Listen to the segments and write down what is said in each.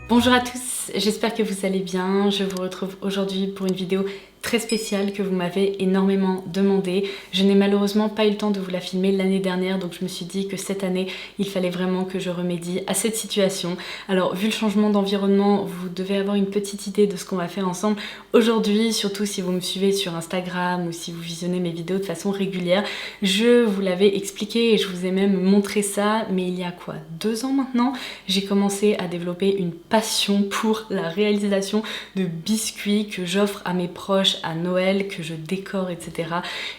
Bonjour à tous, j'espère que vous allez bien. Je vous retrouve aujourd'hui pour une vidéo très spéciale que vous m'avez énormément demandé. Je n'ai malheureusement pas eu le temps de vous la filmer l'année dernière, donc je me suis dit que cette année, il fallait vraiment que je remédie à cette situation. Alors, vu le changement d'environnement, vous devez avoir une petite idée de ce qu'on va faire ensemble aujourd'hui, surtout si vous me suivez sur Instagram ou si vous visionnez mes vidéos de façon régulière. Je vous l'avais expliqué et je vous ai même montré ça, mais il y a quoi, 2 ans maintenant, j'ai commencé à développer une passion pour la réalisation de biscuits que j'offre à mes proches à Noël, que je décore, etc.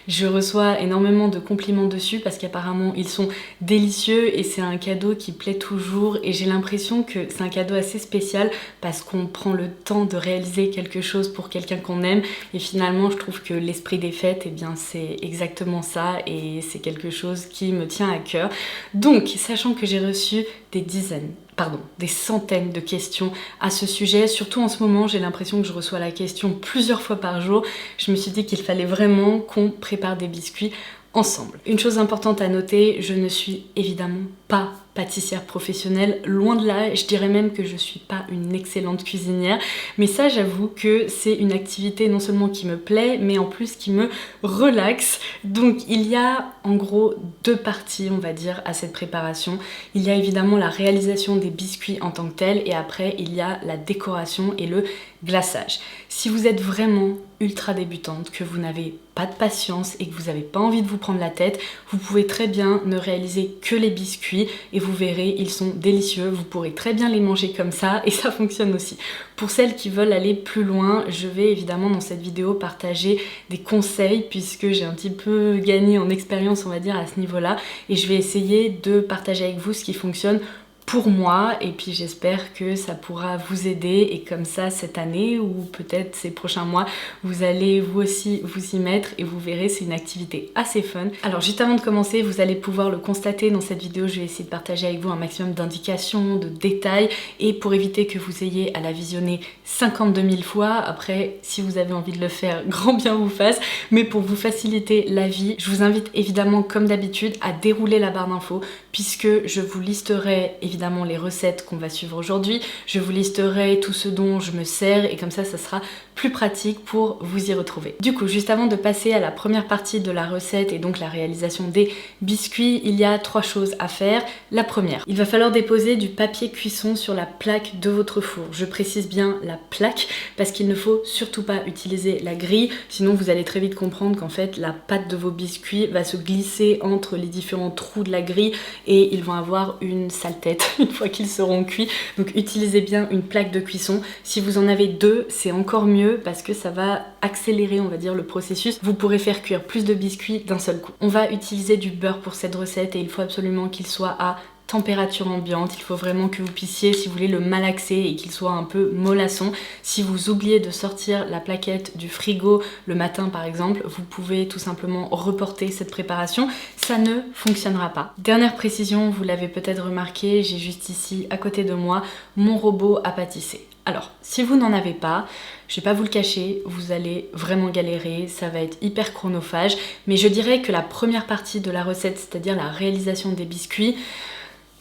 Je reçois énormément de compliments dessus parce qu'apparemment ils sont délicieux et c'est un cadeau qui plaît toujours, et j'ai l'impression que c'est un cadeau assez spécial parce qu'on prend le temps de réaliser quelque chose pour quelqu'un qu'on aime, et finalement je trouve que l'esprit des fêtes, eh bien c'est exactement ça, et c'est quelque chose qui me tient à cœur. Donc, sachant que j'ai reçu des centaines de questions à ce sujet, surtout en ce moment, j'ai l'impression que je reçois la question plusieurs fois par jour, je me suis dit qu'il fallait vraiment qu'on prépare des biscuits ensemble. Une chose importante à noter, je ne suis évidemment pas pâtissière professionnelle, loin de là, je dirais même que je suis pas une excellente cuisinière, mais ça j'avoue que c'est une activité non seulement qui me plaît, mais en plus qui me relaxe. Donc il y a en gros 2 parties, on va dire, à cette préparation. Il y a évidemment la réalisation des biscuits en tant que tel, et après il y a la décoration et le glaçage. Si vous êtes vraiment ultra débutante, que vous n'avez pas de patience et que vous n'avez pas envie de vous prendre la tête, vous pouvez très bien ne réaliser que les biscuits et vous verrez, ils sont délicieux, vous pourrez très bien les manger comme ça et ça fonctionne aussi. Pour celles qui veulent aller plus loin, je vais évidemment dans cette vidéo partager des conseils puisque j'ai un petit peu gagné en expérience, on va dire, à ce niveau-là, et je vais essayer de partager avec vous ce qui fonctionne pour moi, et puis j'espère que ça pourra vous aider, et comme ça cette année ou peut-être ces prochains mois vous allez vous aussi vous y mettre et vous verrez, c'est une activité assez fun. Alors juste avant de commencer, vous allez pouvoir le constater dans cette vidéo, je vais essayer de partager avec vous un maximum d'indications, de détails, et pour éviter que vous ayez à la visionner 52 000 fois, après si vous avez envie de le faire, grand bien vous fasse, mais pour vous faciliter la vie, je vous invite évidemment comme d'habitude à dérouler la barre d'infos puisque je vous listerai évidemment les recettes qu'on va suivre aujourd'hui, je vous listerai tout ce dont je me sers, et comme ça sera plus pratique pour vous y retrouver. Du coup, juste avant de passer à la première partie de la recette et donc la réalisation des biscuits, il y a 3 choses à faire. La première, il va falloir déposer du papier cuisson sur la plaque de votre four. Je précise bien la plaque parce qu'il ne faut surtout pas utiliser la grille, sinon vous allez très vite comprendre qu'en fait la pâte de vos biscuits va se glisser entre les différents trous de la grille et ils vont avoir une sale tête une fois qu'ils seront cuits. Donc utilisez bien une plaque de cuisson. Si vous en avez 2, c'est encore mieux parce que ça va accélérer, on va dire, le processus. Vous pourrez faire cuire plus de biscuits d'un seul coup. On va utiliser du beurre pour cette recette et il faut absolument qu'il soit à température ambiante. Il faut vraiment que vous puissiez, si vous voulez, le malaxer et qu'il soit un peu mollasson. Si vous oubliez de sortir la plaquette du frigo le matin par exemple, vous pouvez tout simplement reporter cette préparation, ça ne fonctionnera pas. Dernière précision, vous l'avez peut-être remarqué, j'ai juste ici à côté de moi mon robot à pâtisser. Alors, si vous n'en avez pas, je vais pas vous le cacher, vous allez vraiment galérer, ça va être hyper chronophage, mais je dirais que la première partie de la recette, c'est-à-dire la réalisation des biscuits,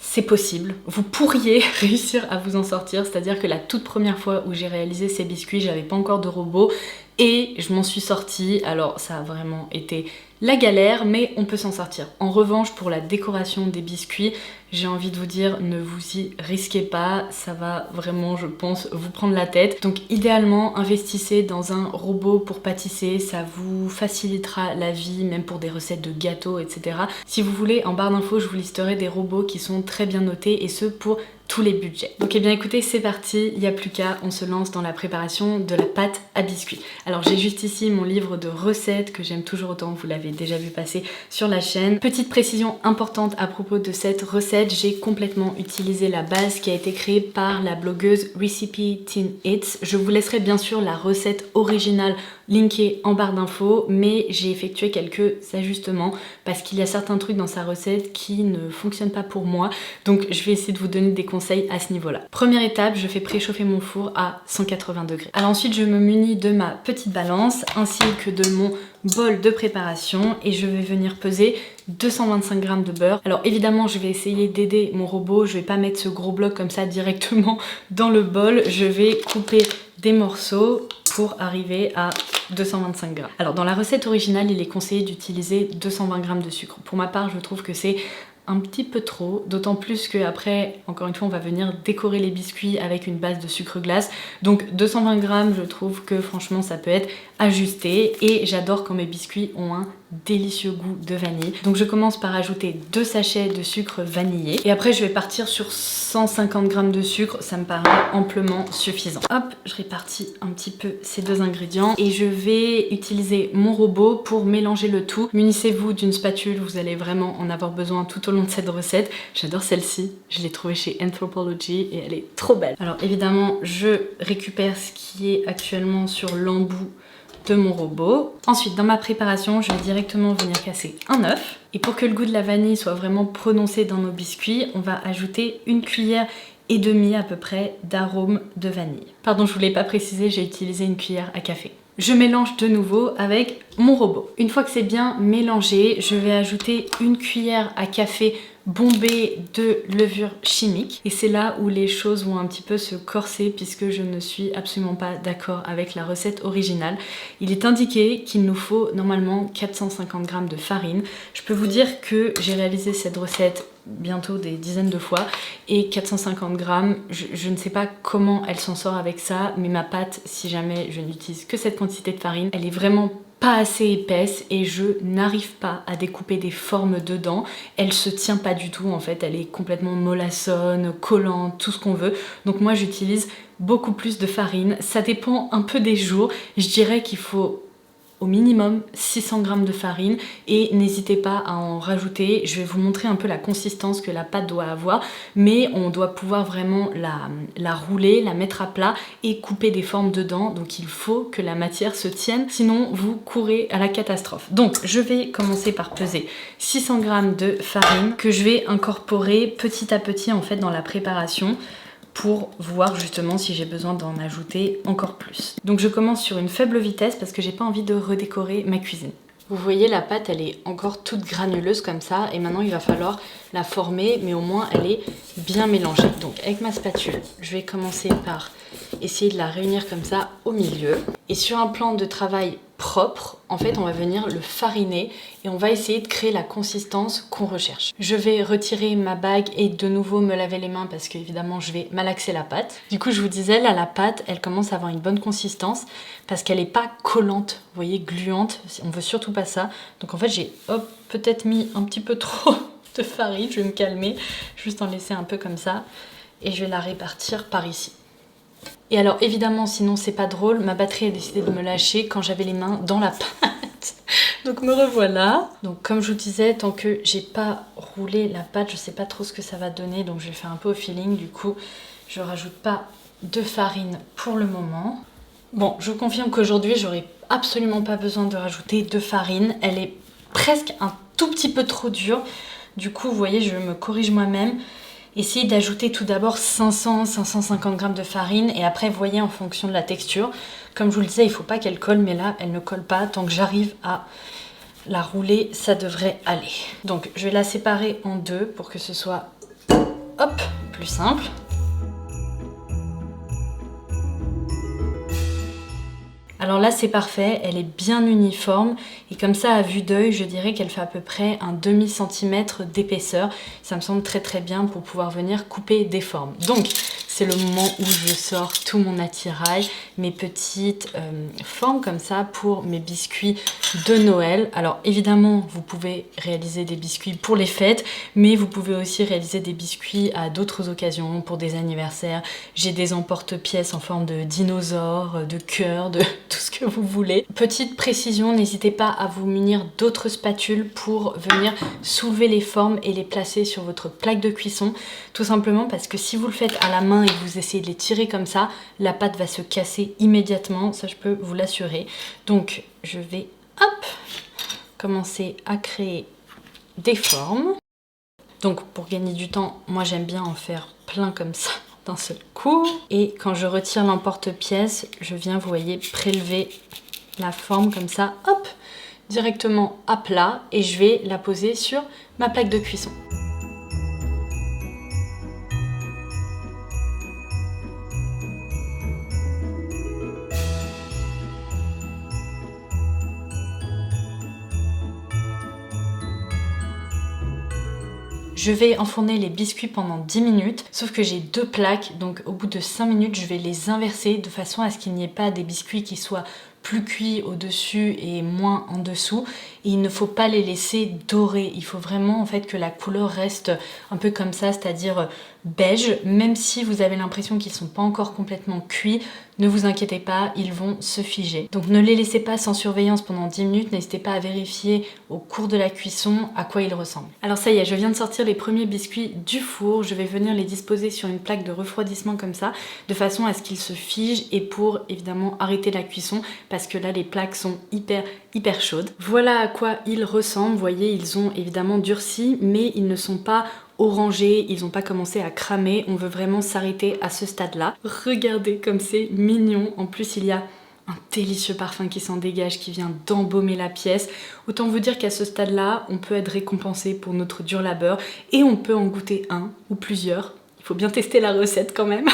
c'est possible, vous pourriez réussir à vous en sortir, c'est-à-dire que la toute première fois où j'ai réalisé ces biscuits, j'avais pas encore de robot et je m'en suis sortie. Alors ça a vraiment été la galère, mais on peut s'en sortir. En revanche, pour la décoration des biscuits, j'ai envie de vous dire, ne vous y risquez pas, ça va vraiment, je pense, vous prendre la tête. Donc idéalement, investissez dans un robot pour pâtisser, ça vous facilitera la vie, même pour des recettes de gâteaux, etc. Si vous voulez, en barre d'infos, je vous listerai des robots qui sont très bien notés, et ce pour tous les budgets. Donc eh bien écoutez, c'est parti, il n'y a plus qu'à, on se lance dans la préparation de la pâte à biscuits. Alors j'ai juste ici mon livre de recettes que j'aime toujours autant, vous l'avez déjà vu passer sur la chaîne. Petite précision importante à propos de cette recette, j'ai complètement utilisé la base qui a été créée par la blogueuse Recipe Teen Hits. Je vous laisserai bien sûr la recette originale linkée en barre d'infos, mais j'ai effectué quelques ajustements parce qu'il y a certains trucs dans sa recette qui ne fonctionnent pas pour moi, donc je vais essayer de vous donner des conseils à ce niveau-là. Première étape, je fais préchauffer mon four à 180 degrés. Alors ensuite, je me munis de ma petite balance ainsi que de mon bol de préparation et je vais venir peser 225 g de beurre. Alors évidemment, je vais essayer d'aider mon robot, je vais pas mettre ce gros bloc comme ça directement dans le bol, je vais couper des morceaux pour arriver à 225 g. Alors dans la recette originale, il est conseillé d'utiliser 220 g de sucre. Pour ma part, je trouve que c'est un petit peu trop, d'autant plus que après, encore une fois, on va venir décorer les biscuits avec une base de sucre glace. Donc 220 g, je trouve que franchement ça peut être ajusté et j'adore quand mes biscuits ont un délicieux goût de vanille. Donc je commence par ajouter 2 sachets de sucre vanillé et après je vais partir sur 150 g de sucre, ça me paraît amplement suffisant. Hop, je répartis un petit peu ces deux ingrédients et je vais utiliser mon robot pour mélanger le tout. Munissez-vous d'une spatule, vous allez vraiment en avoir besoin tout au long de cette recette. J'adore celle-ci, je l'ai trouvée chez Anthropologie et elle est trop belle. Alors évidemment, je récupère ce qui est actuellement sur l'embout de mon robot. Ensuite, dans ma préparation, je vais directement venir casser un œuf. Et pour que le goût de la vanille soit vraiment prononcé dans nos biscuits, on va ajouter 1,5 cuillère à peu près d'arôme de vanille. Pardon, je ne vous l'ai pas précisé, j'ai utilisé une cuillère à café. Je mélange de nouveau avec mon robot. Une fois que c'est bien mélangé, je vais ajouter 1 cuillère à café bombée de levure chimique. Et c'est là où les choses vont un petit peu se corser puisque je ne suis absolument pas d'accord avec la recette originale. Il est indiqué qu'il nous faut normalement 450 g de farine. Je peux vous dire que j'ai réalisé cette recette bientôt des dizaines de fois et 450 g, je ne sais pas comment elle s'en sort avec ça, mais ma pâte, si jamais je n'utilise que cette quantité de farine, elle est vraiment pas assez épaisse et je n'arrive pas à découper des formes dedans. Elle se tient pas du tout en fait, elle est complètement mollassonne, collante, tout ce qu'on veut. Donc moi j'utilise beaucoup plus de farine, ça dépend un peu des jours. Je dirais qu'il faut au minimum 600 g de farine et n'hésitez pas à en rajouter. Je vais vous montrer un peu la consistance que la pâte doit avoir, mais on doit pouvoir vraiment la rouler, la mettre à plat et couper des formes dedans. Donc il faut que la matière se tienne, sinon vous courez à la catastrophe. Donc je vais commencer par peser 600 g de farine que je vais incorporer petit à petit en fait dans la préparation, pour voir justement si j'ai besoin d'en ajouter encore plus. Donc je commence sur une faible vitesse parce que j'ai pas envie de redécorer ma cuisine. Vous voyez, la pâte elle est encore toute granuleuse comme ça et maintenant il va falloir la former, mais au moins elle est bien mélangée. Donc avec ma spatule, je vais commencer par essayer de la réunir comme ça au milieu. Et sur un plan de travail propre, en fait on va venir le fariner et on va essayer de créer la consistance qu'on recherche. Je vais retirer ma bague et de nouveau me laver les mains parce qu'évidemment je vais malaxer la pâte. Du coup je vous disais, là la pâte elle commence à avoir une bonne consistance parce qu'elle n'est pas collante, vous voyez, gluante, on veut surtout pas ça. Donc en fait j'ai peut-être mis un petit peu trop de farine, je vais me calmer, juste en laisser un peu comme ça et je vais la répartir par ici. Et alors évidemment, sinon c'est pas drôle, ma batterie a décidé de me lâcher quand j'avais les mains dans la pâte. Donc me revoilà. Donc comme je vous disais, tant que j'ai pas roulé la pâte, je sais pas trop ce que ça va donner, donc je vais faire un peu au feeling. Du coup, je rajoute pas de farine pour le moment. Bon, je vous confirme qu'aujourd'hui, j'aurai absolument pas besoin de rajouter de farine. Elle est presque un tout petit peu trop dure. Du coup, vous voyez, je me corrige moi-même. Essayez d'ajouter tout d'abord 500-550 g de farine et après voyez en fonction de la texture. Comme je vous le disais, il ne faut pas qu'elle colle, mais là elle ne colle pas. Tant que j'arrive à la rouler, ça devrait aller. Donc je vais la séparer en deux pour que ce soit plus simple. Alors là c'est parfait, elle est bien uniforme et comme ça à vue d'œil je dirais qu'elle fait à peu près un demi-centimètre d'épaisseur. Ça me semble très très bien pour pouvoir venir couper des formes. Donc c'est le moment où je sors tout mon attirail, mes petites formes comme ça pour mes biscuits de Noël. Alors évidemment vous pouvez réaliser des biscuits pour les fêtes, mais vous pouvez aussi réaliser des biscuits à d'autres occasions, pour des anniversaires. J'ai des emporte-pièces en forme de dinosaures, de cœur, de tout ce que vous voulez. Petite précision, n'hésitez pas à vous munir d'autres spatules pour venir soulever les formes et les placer sur votre plaque de cuisson. Tout simplement parce que si vous le faites à la main et que vous essayez de les tirer comme ça, la pâte va se casser immédiatement, ça je peux vous l'assurer. Donc je vais, hop, commencer à créer des formes. Donc pour gagner du temps, moi j'aime bien en faire plein comme ça d'un seul coup. Et quand je retire l'emporte-pièce, je viens, vous voyez, prélever la forme comme ça, hop, directement à plat, et je vais la poser sur ma plaque de cuisson. Je vais enfourner les biscuits pendant 10 minutes, sauf que j'ai 2 plaques, donc au bout de 5 minutes, je vais les inverser de façon à ce qu'il n'y ait pas des biscuits qui soient plus cuits au-dessus et moins en dessous. Et il ne faut pas les laisser dorer, il faut vraiment en fait que la couleur reste un peu comme ça, c'est-à-dire beige, même si vous avez l'impression qu'ils ne sont pas encore complètement cuits, ne vous inquiétez pas, ils vont se figer. Donc ne les laissez pas sans surveillance pendant 10 minutes, n'hésitez pas à vérifier au cours de la cuisson à quoi ils ressemblent. Alors ça y est, je viens de sortir les premiers biscuits du four, je vais venir les disposer sur une plaque de refroidissement comme ça, de façon à ce qu'ils se figent et pour évidemment arrêter la cuisson, parce que là les plaques sont hyper chaudes. Voilà à quoi ils ressemblent, vous voyez, ils ont évidemment durci, mais ils ne sont pas orangés, ils n'ont pas commencé à cramer, on veut vraiment s'arrêter à ce stade-là. Regardez comme c'est mignon, en plus il y a un délicieux parfum qui s'en dégage, qui vient d'embaumer la pièce. Autant vous dire qu'à ce stade-là, on peut être récompensé pour notre dur labeur et on peut en goûter un ou plusieurs. Il faut bien tester la recette quand même.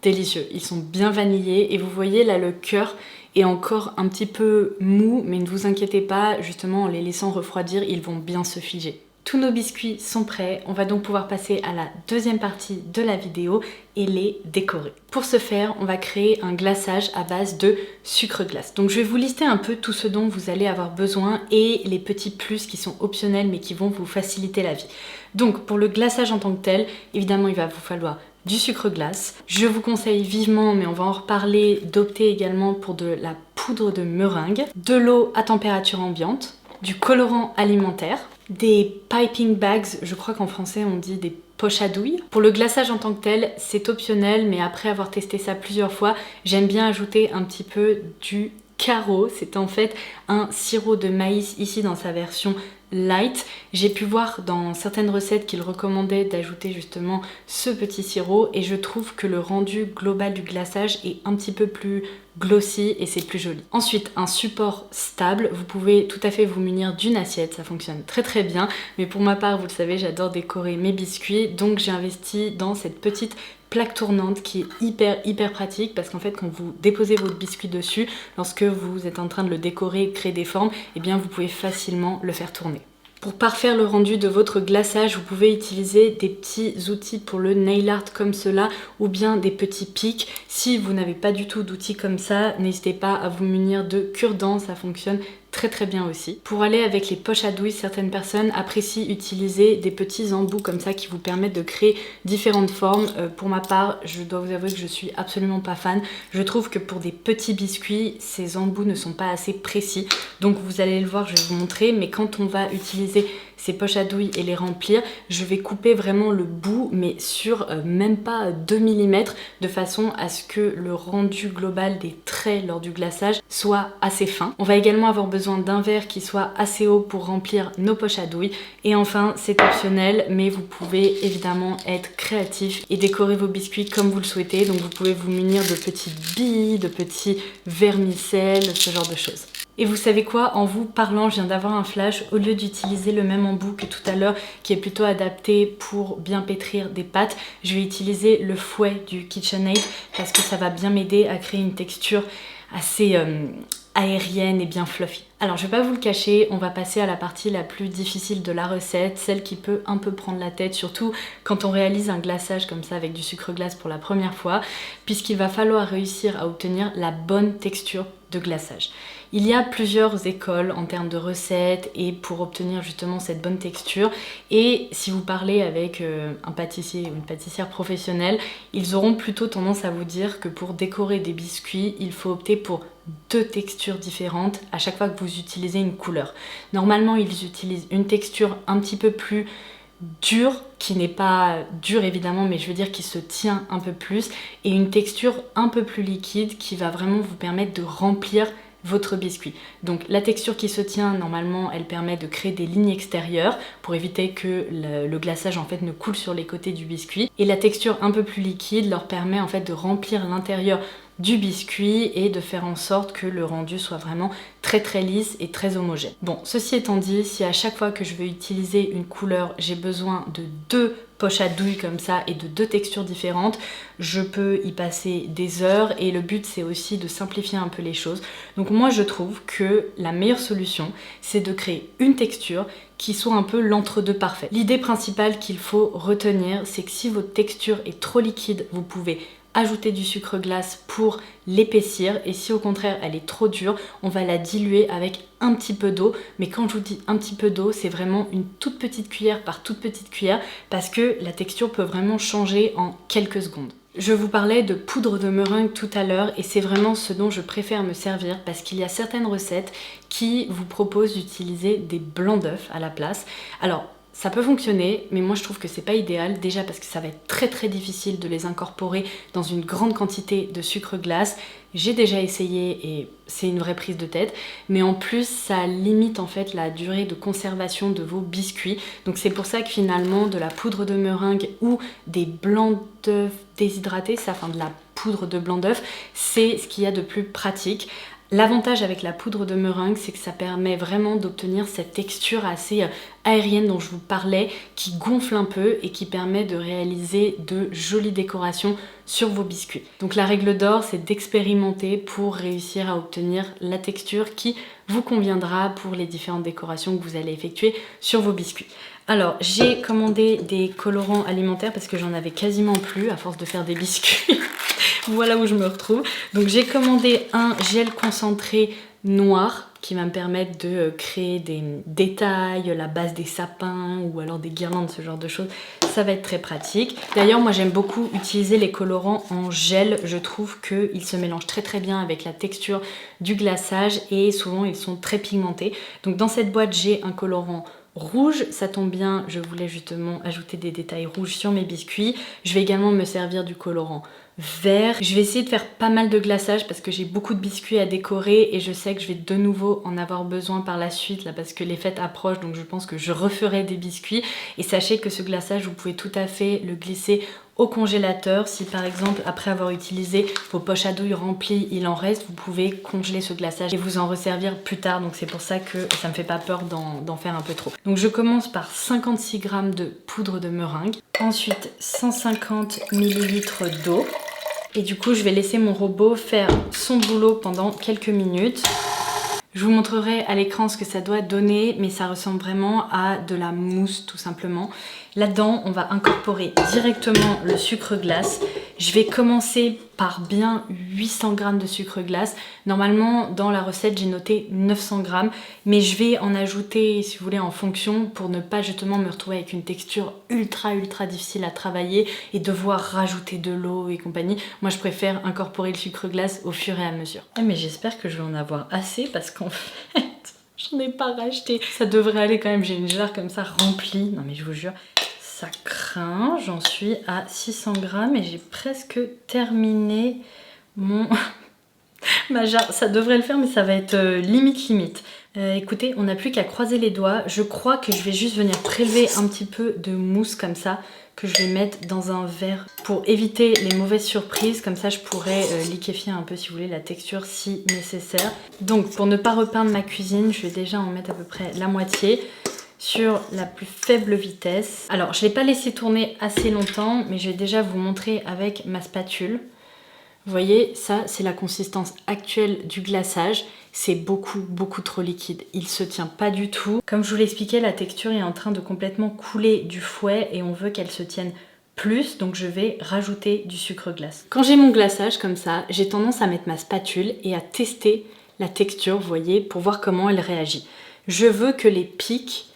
Délicieux, ils sont bien vanillés et vous voyez là le cœur est encore un petit peu mou, mais ne vous inquiétez pas, justement en les laissant refroidir, ils vont bien se figer. Tous nos biscuits sont prêts, on va donc pouvoir passer à la deuxième partie de la vidéo et les décorer. Pour ce faire, on va créer un glaçage à base de sucre glace. Donc je vais vous lister un peu tout ce dont vous allez avoir besoin et les petits plus qui sont optionnels mais qui vont vous faciliter la vie. Donc pour le glaçage en tant que tel, évidemment il va vous falloir du sucre glace. Je vous conseille vivement, mais on va en reparler, d'opter également pour de la poudre de meringue, de l'eau à température ambiante, du colorant alimentaire, des piping bags, je crois qu'en français on dit des poches à douille. Pour le glaçage en tant que tel, c'est optionnel, mais après avoir testé ça plusieurs fois, j'aime bien ajouter un petit peu du Karo. C'est en fait un sirop de maïs ici dans sa version light. J'ai pu voir dans certaines recettes qu'il recommandait d'ajouter justement ce petit sirop et je trouve que le rendu global du glaçage est un petit peu plus glossy et c'est plus joli. Ensuite, un support stable, vous pouvez tout à fait vous munir d'une assiette, ça fonctionne très bien, mais pour ma part, vous le savez, j'adore décorer mes biscuits, donc j'ai investi dans cette petite plaque tournante qui est hyper pratique parce qu'en fait quand vous déposez votre biscuit dessus, lorsque vous êtes en train de le décorer, créer des formes, eh bien vous pouvez facilement le faire tourner. Pour parfaire le rendu de votre glaçage, vous pouvez utiliser des petits outils pour le nail art comme cela ou bien des petits pics. Si vous n'avez pas du tout d'outils comme ça, n'hésitez pas à vous munir de cure-dents, ça fonctionne très bien aussi. Pour aller avec les poches à douille, certaines personnes apprécient utiliser des petits embouts comme ça qui vous permettent de créer différentes formes. Pour ma part, je dois vous avouer que je suis absolument pas fan. Je trouve que pour des petits biscuits, ces embouts ne sont pas assez précis. Donc vous allez le voir, je vais vous montrer, mais quand on va utiliser ces poches à douille et les remplir, je vais couper vraiment le bout, mais sur même pas 2 mm, de façon à ce que le rendu global des traits lors du glaçage soit assez fin. On va également avoir besoin d'un verre qui soit assez haut pour remplir nos poches à douille. Et enfin, c'est optionnel, mais vous pouvez évidemment être créatif et décorer vos biscuits comme vous le souhaitez. Donc vous pouvez vous munir de petites billes, de petits vermicelles, ce genre de choses. Et vous savez quoi, en vous parlant, je viens d'avoir un flash. Au lieu d'utiliser le même embout que tout à l'heure, qui est plutôt adapté pour bien pétrir des pâtes, je vais utiliser le fouet du KitchenAid parce que ça va bien m'aider à créer une texture assez aérienne et bien fluffy. Alors je vais pas vous le cacher, on va passer à la partie la plus difficile de la recette, celle qui peut un peu prendre la tête, surtout quand on réalise un glaçage comme ça avec du sucre glace pour la première fois, puisqu'il va falloir réussir à obtenir la bonne texture de glaçage. Il y a plusieurs écoles en termes de recettes et pour obtenir justement cette bonne texture, et si vous parlez avec un pâtissier ou une pâtissière professionnelle, ils auront plutôt tendance à vous dire que pour décorer des biscuits, il faut opter pour 2 textures différentes à chaque fois que vous utilisez une couleur. Normalement, ils utilisent une texture un petit peu plus dur, qui n'est pas dur évidemment, mais je veux dire qui se tient un peu plus, et une texture un peu plus liquide qui va vraiment vous permettre de remplir votre biscuit. Donc la texture qui se tient, normalement, elle permet de créer des lignes extérieures pour éviter que le glaçage en fait ne coule sur les côtés du biscuit. Et la texture un peu plus liquide leur permet en fait de remplir l'intérieur du biscuit et de faire en sorte que le rendu soit vraiment très lisse et très homogène. Bon, ceci étant dit, si à chaque fois que je veux utiliser une couleur, j'ai besoin de 2 poches à douille comme ça et de 2 textures différentes, je peux y passer des heures et le but c'est aussi de simplifier un peu les choses. Donc moi je trouve que la meilleure solution c'est de créer une texture qui soit un peu l'entre-deux parfait. L'idée principale qu'il faut retenir, c'est que si votre texture est trop liquide, vous pouvez ajouter du sucre glace pour l'épaissir, et si au contraire elle est trop dure, on va la diluer avec un petit peu d'eau. Mais quand je vous dis un petit peu d'eau, c'est vraiment une toute petite cuillère par toute petite cuillère, parce que la texture peut vraiment changer en quelques secondes. Je vous parlais de poudre de meringue tout à l'heure et c'est vraiment ce dont je préfère me servir parce qu'il y a certaines recettes qui vous proposent d'utiliser des blancs d'œufs à la place. Alors ça peut fonctionner, mais moi je trouve que c'est pas idéal, déjà parce que ça va être très difficile de les incorporer dans une grande quantité de sucre glace. J'ai déjà essayé et c'est une vraie prise de tête, mais en plus ça limite en fait la durée de conservation de vos biscuits. Donc c'est pour ça que finalement de la poudre de meringue ou des blancs d'œufs déshydratés, enfin de la poudre de blanc d'œuf, c'est ce qu'il y a de plus pratique. L'avantage avec la poudre de meringue, c'est que ça permet vraiment d'obtenir cette texture assez aérienne dont je vous parlais, qui gonfle un peu et qui permet de réaliser de jolies décorations sur vos biscuits. Donc la règle d'or, c'est d'expérimenter pour réussir à obtenir la texture qui vous conviendra pour les différentes décorations que vous allez effectuer sur vos biscuits. Alors, j'ai commandé des colorants alimentaires parce que j'en avais quasiment plus à force de faire des biscuits. Voilà où je me retrouve. Donc j'ai commandé un gel concentré noir qui va me permettre de créer des détails, la base des sapins ou alors des guirlandes, ce genre de choses. Ça va être très pratique. D'ailleurs, moi j'aime beaucoup utiliser les colorants en gel. Je trouve qu'ils se mélangent très bien avec la texture du glaçage et souvent ils sont très pigmentés. Donc dans cette boîte, j'ai un colorant rouge, ça tombe bien, je voulais justement ajouter des détails rouges sur mes biscuits. Je vais également me servir du colorant vert. Je vais essayer de faire pas mal de glaçage parce que j'ai beaucoup de biscuits à décorer et je sais que je vais de nouveau en avoir besoin par la suite là parce que les fêtes approchent, donc je pense que je referai des biscuits. Et sachez que ce glaçage, vous pouvez tout à fait le glisser au congélateur. Si par exemple après avoir utilisé vos poches à douille remplies, il en reste, vous pouvez congeler ce glaçage et vous en resservir plus tard. Donc c'est pour ça que ça me fait pas peur d'en faire un peu trop. Donc je commence par 56 g de poudre de meringue, ensuite 150 ml d'eau. Et du coup je vais laisser mon robot faire son boulot pendant quelques minutes. Je vous montrerai à l'écran ce que ça doit donner, mais ça ressemble vraiment à de la mousse tout simplement. Là-dedans, on va incorporer directement le sucre glace. Je vais commencer par bien 800 g de sucre glace. Normalement, dans la recette, j'ai noté 900 g, mais je vais en ajouter, si vous voulez, en fonction pour ne pas justement me retrouver avec une texture ultra difficile à travailler et devoir rajouter de l'eau et compagnie. Moi, je préfère incorporer le sucre glace au fur et à mesure. Mais j'espère que je vais en avoir assez parce qu'en fait, j'en ai pas racheté. Ça devrait aller quand même, j'ai une jarre comme ça remplie. Non mais je vous jure, ça craint. J'en suis à 600 g et j'ai presque terminé ma jarre. Ça devrait le faire mais ça va être limite. Écoutez, on n'a plus qu'à croiser les doigts. Je crois que je vais juste venir prélever un petit peu de mousse comme ça que je vais mettre dans un verre pour éviter les mauvaises surprises. Comme ça, je pourrais liquéfier un peu, si vous voulez, la texture si nécessaire. Donc, pour ne pas repeindre ma cuisine, je vais déjà en mettre à peu près la moitié sur la plus faible vitesse. Alors, je ne l'ai pas laissé tourner assez longtemps, mais je vais déjà vous montrer avec ma spatule. Vous voyez, ça, c'est la consistance actuelle du glaçage. C'est beaucoup trop liquide. Il se tient pas du tout. Comme je vous l'expliquais, la texture est en train de complètement couler du fouet et on veut qu'elle se tienne plus, donc je vais rajouter du sucre glace. Quand j'ai mon glaçage comme ça, j'ai tendance à mettre ma spatule et à tester la texture, vous voyez, pour voir comment elle réagit. Je veux que les pics,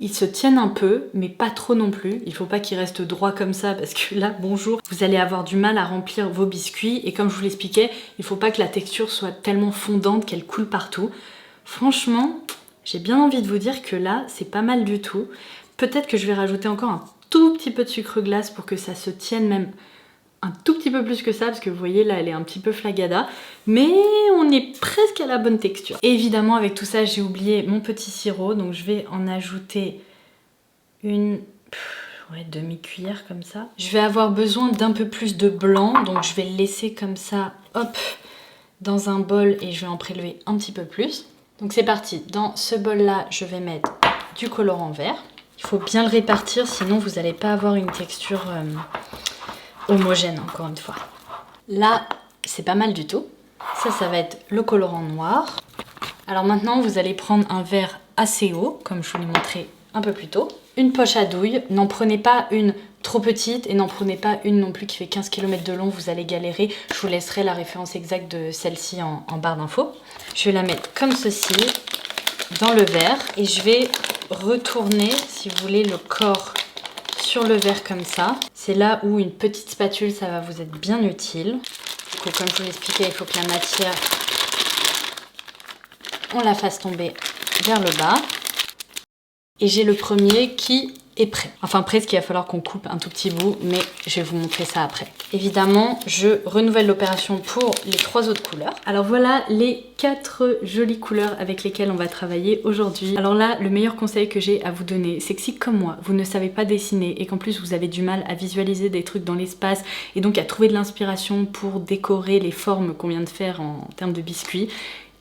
ils se tiennent un peu, mais pas trop non plus. Il faut pas qu'ils restent droits comme ça parce que là, bonjour, vous allez avoir du mal à remplir vos biscuits. Et comme je vous l'expliquais, il faut pas que la texture soit tellement fondante qu'elle coule partout. Franchement, j'ai bien envie de vous dire que là, c'est pas mal du tout. Peut-être que je vais rajouter encore un tout petit peu de sucre glace pour que ça se tienne même un tout petit peu plus que ça, parce que vous voyez là elle est un petit peu flagada, mais on est presque à la bonne texture. Et évidemment avec tout ça j'ai oublié mon petit sirop, donc je vais en ajouter une demi-cuillère comme ça. Je vais avoir besoin d'un peu plus de blanc, donc je vais le laisser comme ça, hop, dans un bol et je vais en prélever un petit peu plus. Donc c'est parti, dans ce bol là je vais mettre du colorant vert. Il faut bien le répartir, sinon vous n'allez pas avoir une texture homogène, encore une fois. Là, c'est pas mal du tout. Ça va être le colorant noir. Alors maintenant, vous allez prendre un verre assez haut, comme je vous l'ai montré un peu plus tôt. Une poche à douille. N'en prenez pas une trop petite et n'en prenez pas une non plus qui fait 15 km de long, vous allez galérer. Je vous laisserai la référence exacte de celle-ci en barre d'infos. Je vais la mettre comme ceci, dans le verre. Et je vais retourner, si vous voulez, le corps sur le verre comme ça. C'est là où une petite spatule, ça va vous être bien utile. Donc, comme je vous l'expliquais, il faut que la matière, on la fasse tomber vers le bas. Et j'ai le premier qui est prêt. Enfin presque, il va falloir qu'on coupe un tout petit bout, mais je vais vous montrer ça après. Évidemment, je renouvelle l'opération pour les 3 autres couleurs. Alors voilà les 4 jolies couleurs avec lesquelles on va travailler aujourd'hui. Alors là, le meilleur conseil que j'ai à vous donner, c'est que si comme moi, vous ne savez pas dessiner et qu'en plus vous avez du mal à visualiser des trucs dans l'espace et donc à trouver de l'inspiration pour décorer les formes qu'on vient de faire en termes de biscuits,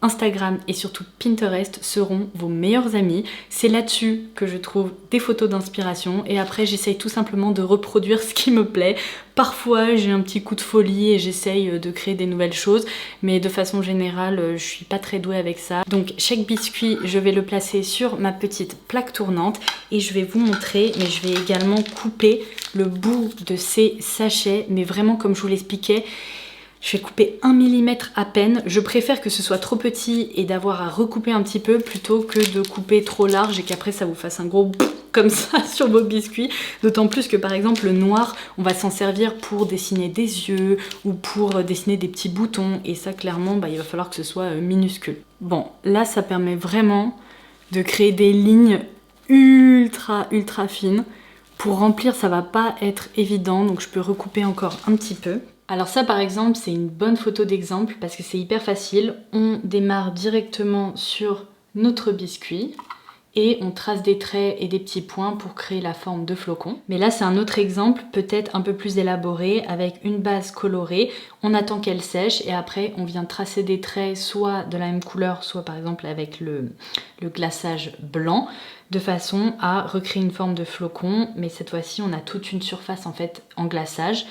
Instagram et surtout Pinterest seront vos meilleurs amis. C'est là-dessus que je trouve des photos d'inspiration et après j'essaye tout simplement de reproduire ce qui me plaît. Parfois j'ai un petit coup de folie et j'essaye de créer des nouvelles choses, mais de façon générale je suis pas très douée avec ça. Donc chaque biscuit je vais le placer sur ma petite plaque tournante et je vais vous montrer, mais je vais également couper le bout de ces sachets, mais vraiment comme je vous l'expliquais. Je vais couper 1 mm à peine. Je préfère que ce soit trop petit et d'avoir à recouper un petit peu plutôt que de couper trop large et qu'après ça vous fasse un gros comme ça sur vos biscuits. D'autant plus que par exemple le noir, on va s'en servir pour dessiner des yeux ou pour dessiner des petits boutons. Et ça clairement, il va falloir que ce soit minuscule. Bon, là ça permet vraiment de créer des lignes ultra fines. Pour remplir, ça va pas être évident, donc je peux recouper encore un petit peu. Alors ça par exemple c'est une bonne photo d'exemple parce que c'est hyper facile. On démarre directement sur notre biscuit et on trace des traits et des petits points pour créer la forme de flocon. Mais là c'est un autre exemple peut-être un peu plus élaboré avec une base colorée. On attend qu'elle sèche et après on vient tracer des traits soit de la même couleur, soit par exemple avec le glaçage blanc, de façon à recréer une forme de flocon. Mais cette fois-ci on a toute une surface en fait en glaçage.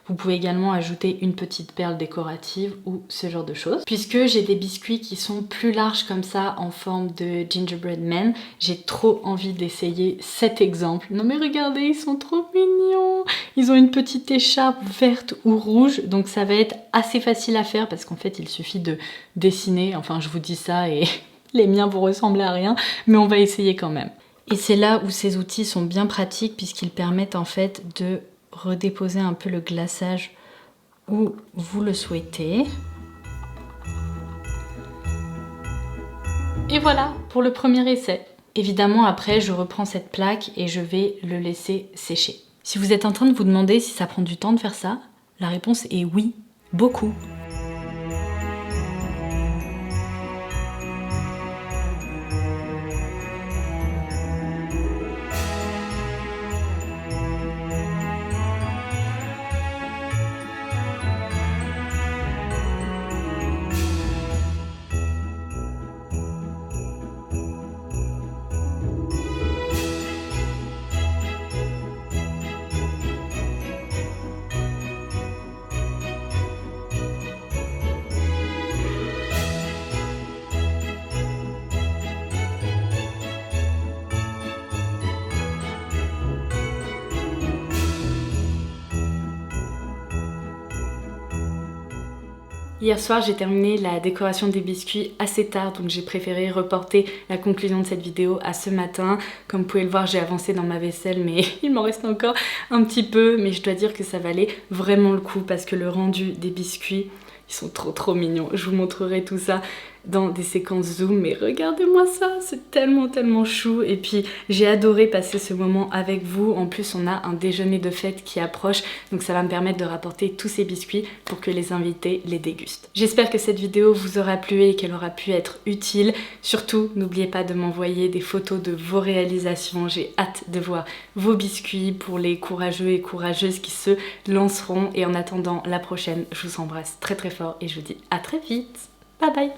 Vous pouvez également ajouter une petite perle décorative ou ce genre de choses. Puisque j'ai des biscuits qui sont plus larges comme ça en forme de gingerbread man, j'ai trop envie d'essayer cet exemple. Non mais regardez, ils sont trop mignons. Ils ont une petite écharpe verte ou rouge, donc ça va être assez facile à faire parce qu'en fait il suffit de dessiner. Enfin je vous dis ça et les miens vont ressembler à rien, mais on va essayer quand même. Et c'est là où ces outils sont bien pratiques puisqu'ils permettent en fait de redéposer un peu le glaçage où vous le souhaitez. Et voilà pour le premier essai. Évidemment après je reprends cette plaque et je vais le laisser sécher. Si vous êtes en train de vous demander si ça prend du temps de faire ça, la réponse est oui, beaucoup. Hier soir, j'ai terminé la décoration des biscuits assez tard, donc j'ai préféré reporter la conclusion de cette vidéo à ce matin. Comme vous pouvez le voir, j'ai avancé dans ma vaisselle, mais il m'en reste encore un petit peu. Mais je dois dire que ça valait vraiment le coup parce que le rendu des biscuits, ils sont trop mignons. Je vous montrerai tout ça dans des séquences zoom, mais regardez-moi ça, c'est tellement chou. Et puis j'ai adoré passer ce moment avec vous. En plus on a un déjeuner de fête qui approche, donc ça va me permettre de rapporter tous ces biscuits pour que les invités les dégustent. J'espère que cette vidéo vous aura plu et qu'elle aura pu être utile. Surtout n'oubliez pas de m'envoyer des photos de vos réalisations, j'ai hâte de voir vos biscuits pour les courageux et courageuses qui se lanceront. Et en attendant la prochaine, je vous embrasse très fort et je vous dis à très vite. Bye bye.